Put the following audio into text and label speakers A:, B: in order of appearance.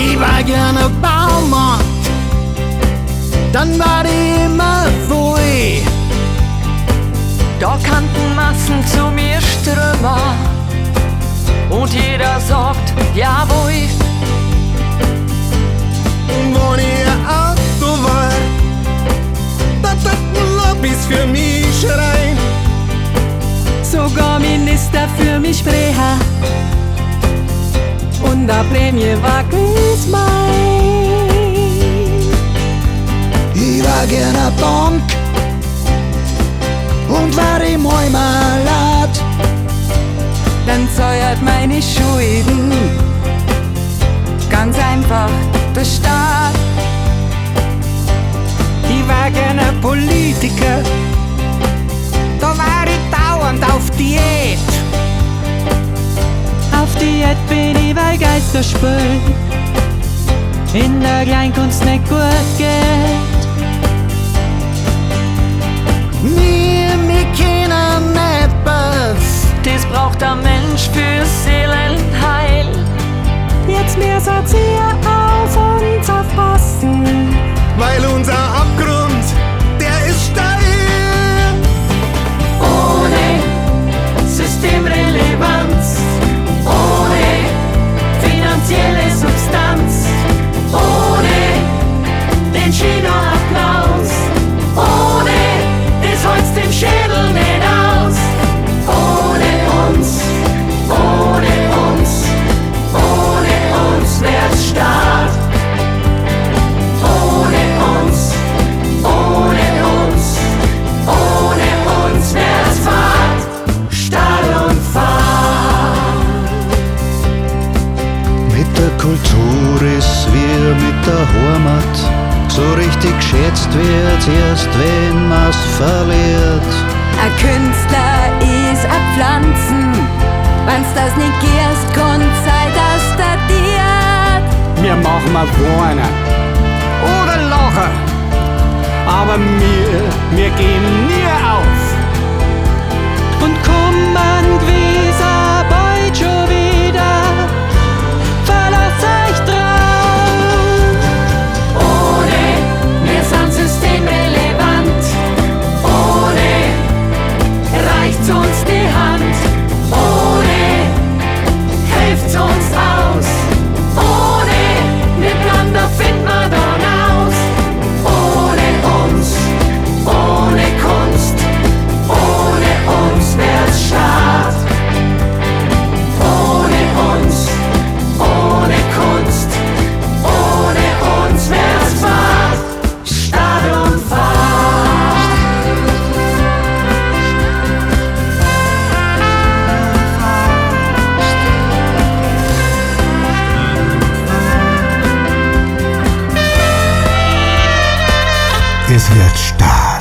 A: Ich war gerne Baumann, dann war die immer voll.
B: Da kannten Massen zu mir strömen und jeder sagt, jawohl.
A: Und wenn ich Auto war, da taten Lobbys für mich schreien.
C: Sogar Minister für mich sprechen und der Prämiewagen ist mein.
A: Ich war gerne Bank und war immer laut.
C: Dann zahlt meine Schulden ganz einfach der Staat.
A: Ich war gerne Politiker, da war ich dauernd auf Diät.
C: Auf Diät bin ich, weil Geister spielen in der Kleinkunst nicht gut geht.
A: Wir kennen etwas,
B: Das braucht ein Mensch für Seelenheil.
C: Jetzt mir sagt ihr auf uns aufpassen.
A: weil unser Abgrund, der ist steil.
B: Ohne Systemrelevanz, ohne finanzielle Substanz, ohne den China-Applaus, ohne das Holz den Schädel nicht aus. Ohne uns, ohne uns, ohne uns wär's Staat. Ohne uns, ohne uns, ohne uns wär's Fahrt, Stadt und Fahrt.
D: Mit der Kultur ist wie mit der Heimat. So richtig geschätzt wird's erst, wenn man's verliert.
C: Ein Künstler ist ein Pflanzen, wenn's das nicht gehst, kann sein, dass der dir.
A: Wir machen mal weinen oder lachen, aber wir gehen nie auf.
C: Und kommen gewisser bald schon wieder. Verlasst euch drauf.
B: Ohne, wir sind systemrelevant. Ohne, reicht's uns die Hand. Ohne, helft's uns aus. Ohne, miteinander finden wir dann aus. Ohne uns, ohne Kunst, ohne uns wär's Staat. Ohne uns, ohne Kunst, ohne uns wär's Fahrt, Stadt und Fahrt.
A: Es wird Staat.